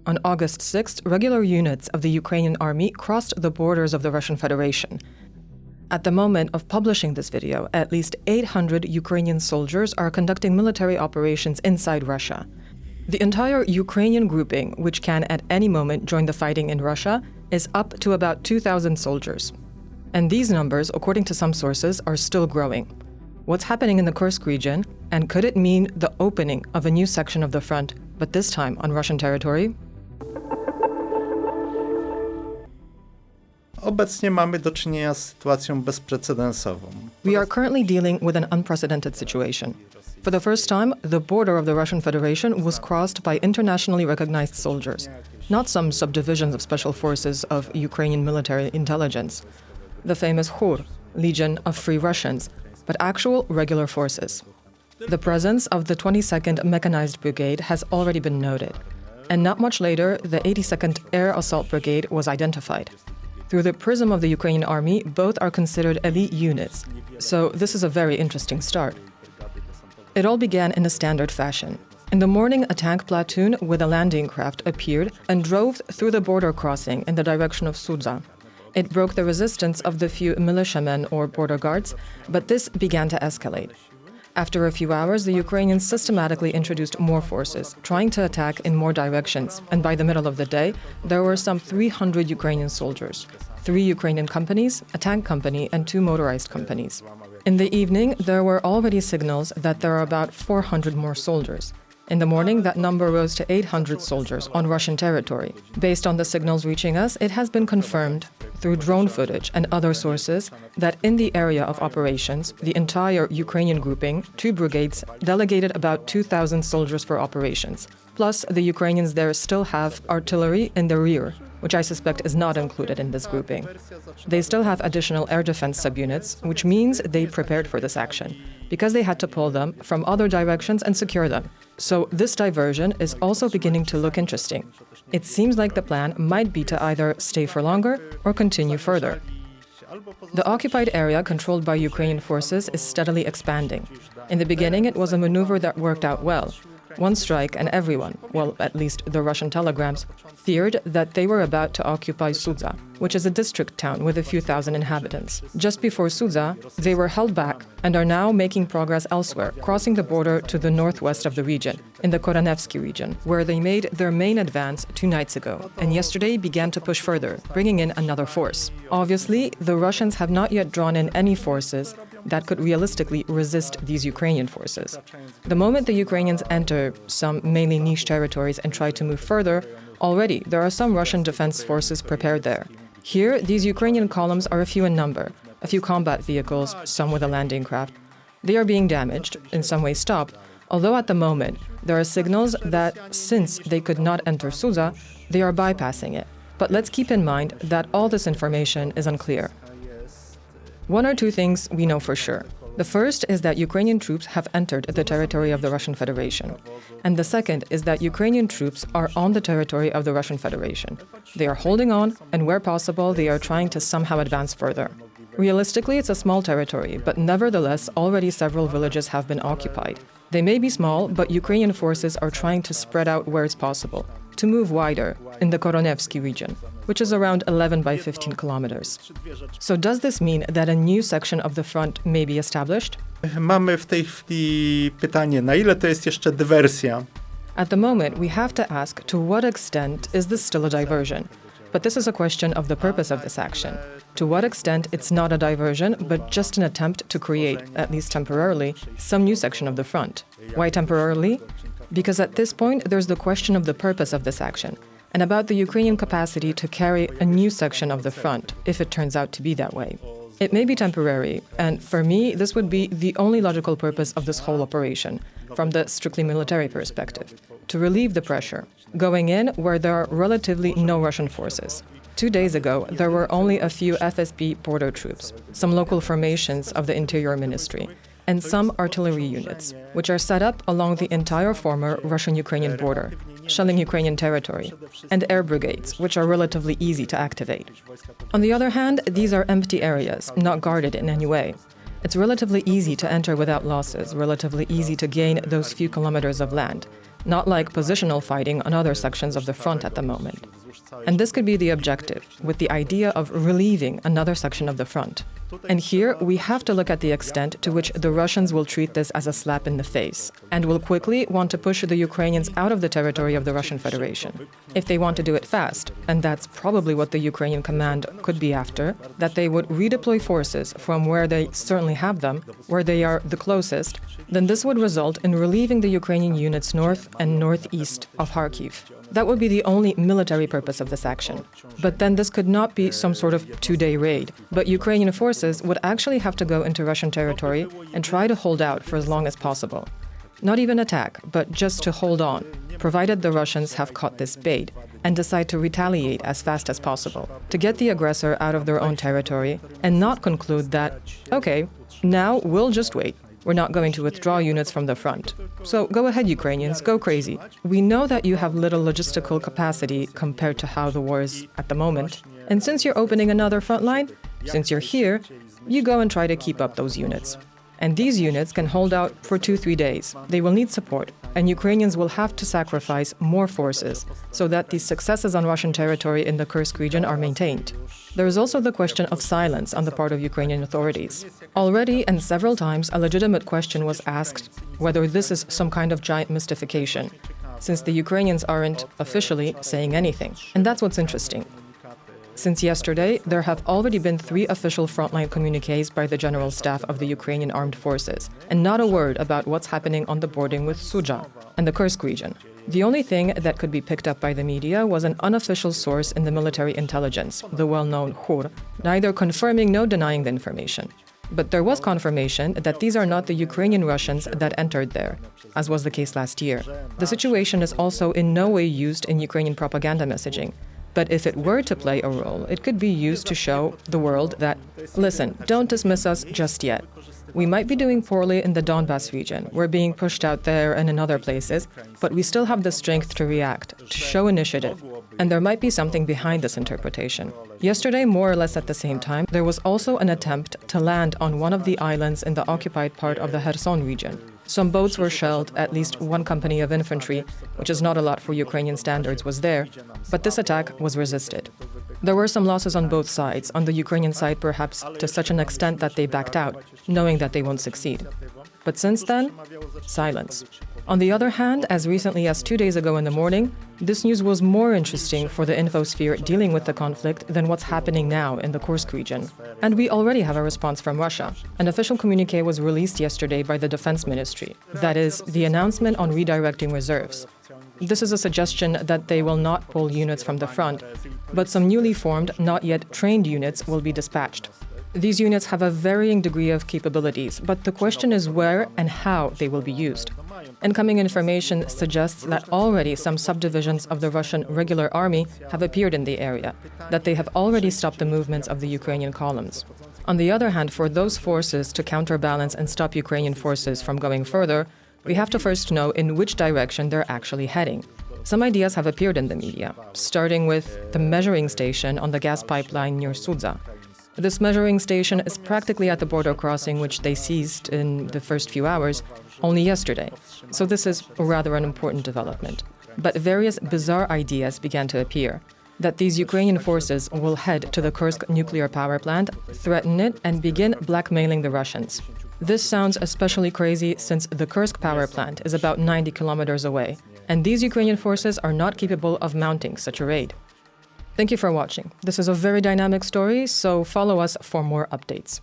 On August 6th, regular units of the Ukrainian army crossed the borders of the Russian Federation. At the moment of publishing this video, at least 800 Ukrainian soldiers are conducting military operations inside Russia. The entire Ukrainian grouping, which can at any moment join the fighting in Russia, is up to about 2,000 soldiers. And these numbers, according to some sources, are still growing. What's happening in the Kursk region, and could it mean the opening of a new section of the front, but this time on Russian territory? Obecnie mamy do czynienia z sytuacją bezprecedensową. We are currently dealing with an unprecedented situation. For the first time, the border of the Russian Federation was crossed by internationally recognized soldiers, not some subdivisions of special forces of Ukrainian military intelligence, the famous Khur, Legion of Free Russians, but actual regular forces. The presence of the 22nd Mechanized Brigade has already been noted, and not much later, the 82nd Air Assault Brigade was identified. Through the prism of the Ukrainian army, both are considered elite units, so this is a very interesting start. It all began in a standard fashion. In the morning, a tank platoon with a landing craft appeared and drove through the border crossing in the direction of Sudza. It broke the resistance of the few militiamen or border guards, but this began to escalate. After a few hours, the Ukrainians systematically introduced more forces, trying to attack in more directions, and by the middle of the day, there were some 300 Ukrainian soldiers, 3 Ukrainian companies, a tank company, and 2 motorized companies. In the evening, there were already signals that there are about 400 more soldiers. In the morning, that number rose to 800 soldiers on Russian territory. Based on the signals reaching us, it has been confirmed through drone footage and other sources that in the area of operations, the entire Ukrainian grouping, 2 brigades, delegated about 2,000 soldiers for operations. Plus, the Ukrainians there still have artillery in the rear, which I suspect is not included in this grouping. They still have additional air defense subunits, which means they prepared for this action, because they had to pull them from other directions and secure them. So this diversion is also beginning to look interesting. It seems like the plan might be to either stay for longer or continue further. The occupied area controlled by Ukrainian forces is steadily expanding. In the beginning, it was a maneuver that worked out well. One strike and everyone, well, at least the Russian telegrams, feared that they were about to occupy Sudza, which is a district town with a few thousand inhabitants. Just before Sudza, they were held back and are now making progress elsewhere, crossing the border to the northwest of the region, in the Korenevsky region, where they made their main advance 2 nights ago, and yesterday began to push further, bringing in another force. Obviously, the Russians have not yet drawn in any forces that could realistically resist these Ukrainian forces. The moment the Ukrainians enter some mainly niche territories and try to move further, already there are some Russian defense forces prepared there. Here, these Ukrainian columns are a few in number, a few combat vehicles, some with a landing craft. They are being damaged, in some way stopped, although at the moment there are signals that since they could not enter Sudza, they are bypassing it. But let's keep in mind that all this information is unclear. 1 or 2 things we know for sure. The first is that Ukrainian troops have entered the territory of the Russian Federation. And the second is that Ukrainian troops are on the territory of the Russian Federation. They are holding on, and where possible, they are trying to somehow advance further. Realistically, it's a small territory, but nevertheless, already several villages have been occupied. They may be small, but Ukrainian forces are trying to spread out where it's possible, to move wider in the Korenevsky region, which is around 11 by 15 kilometers. So does this mean that a new section of the front may be established? Mamy w tej chwili pytanie, na ile to jest jeszcze dywersja? At the moment, we have to ask to what extent is this still a diversion? But this is a question of the purpose of this action. To what extent it's not a diversion, but just an attempt to create, at least temporarily, some new section of the front. Why temporarily? Because at this point, there's the question of the purpose of this action, and about the Ukrainian capacity to carry a new section of the front, if it turns out to be that way. It may be temporary, and for me, this would be the only logical purpose of this whole operation, from the strictly military perspective, to relieve the pressure, going in where there are relatively no Russian forces. 2 days ago, there were only a few FSB border troops, some local formations of the Interior Ministry, and some artillery units, which are set up along the entire former Russian-Ukrainian border, shelling Ukrainian territory, and air brigades, which are relatively easy to activate. On the other hand, these are empty areas, not guarded in any way. It's relatively easy to enter without losses, relatively easy to gain those few kilometers of land, not like positional fighting on other sections of the front at the moment. And this could be the objective, with the idea of relieving another section of the front. And here we have to look at the extent to which the Russians will treat this as a slap in the face, and will quickly want to push the Ukrainians out of the territory of the Russian Federation. If they want to do it fast, and that's probably what the Ukrainian command could be after, that they would redeploy forces from where they certainly have them, where they are the closest, then this would result in relieving the Ukrainian units north and northeast of Kharkiv. That would be the only military purpose of this action. But then this could not be some sort of two-day raid, but Ukrainian forces would actually have to go into Russian territory and try to hold out for as long as possible. Not even attack, but just to hold on, provided the Russians have caught this bait and decide to retaliate as fast as possible, to get the aggressor out of their own territory and not conclude that, okay, now we'll just wait. We're not going to withdraw units from the front. So go ahead, Ukrainians, go crazy. We know that you have little logistical capacity compared to how the war is at the moment. And since you're opening another front line, since you're here, you go and try to keep up those units. And these units can hold out for 2-3 days. They will need support, and Ukrainians will have to sacrifice more forces so that the successes on Russian territory in the Kursk region are maintained. There is also the question of silence on the part of Ukrainian authorities. Already and several times, a legitimate question was asked whether this is some kind of giant mystification, since the Ukrainians aren't officially saying anything. And that's what's interesting. Since yesterday, there have already been 3 official frontline communiques by the General Staff of the Ukrainian Armed Forces, and not a word about what's happening on the bordering with Sudza and the Kursk region. The only thing that could be picked up by the media was an unofficial source in the military intelligence, the well-known KHUR, neither confirming nor denying the information. But there was confirmation that these are not the Ukrainian Russians that entered there, as was the case last year. The situation is also in no way used in Ukrainian propaganda messaging. But if it were to play a role, it could be used to show the world that, listen, don't dismiss us just yet. We might be doing poorly in the Donbas region, we're being pushed out there and in other places, but we still have the strength to react, to show initiative. And there might be something behind this interpretation. Yesterday, more or less at the same time, there was also an attempt to land on one of the islands in the occupied part of the Kherson region. Some boats were shelled, at least one company of infantry, which is not a lot for Ukrainian standards, was there, but this attack was resisted. There were some losses on both sides, on the Ukrainian side perhaps to such an extent that they backed out, knowing that they won't succeed. But since then, silence. On the other hand, as recently as 2 days ago in the morning, this news was more interesting for the infosphere dealing with the conflict than what's happening now in the Kursk region. And we already have a response from Russia. An official communique was released yesterday by the Defense Ministry. That is, the announcement on redirecting reserves. This is a suggestion that they will not pull units from the front, but some newly formed, not yet trained units will be dispatched. These units have a varying degree of capabilities, but the question is where and how they will be used. Incoming information suggests that already some subdivisions of the Russian regular army have appeared in the area, that they have already stopped the movements of the Ukrainian columns. On the other hand, for those forces to counterbalance and stop Ukrainian forces from going further, we have to first know in which direction they're actually heading. Some ideas have appeared in the media, starting with the measuring station on the gas pipeline near Sudza. This measuring station is practically at the border crossing which they seized in the first few hours, only yesterday. So this is rather an important development. But various bizarre ideas began to appear, that these Ukrainian forces will head to the Kursk nuclear power plant, threaten it, and begin blackmailing the Russians. This sounds especially crazy since the Kursk power plant is about 90 kilometers away, and these Ukrainian forces are not capable of mounting such a raid. Thank you for watching. This is a very dynamic story, so follow us for more updates.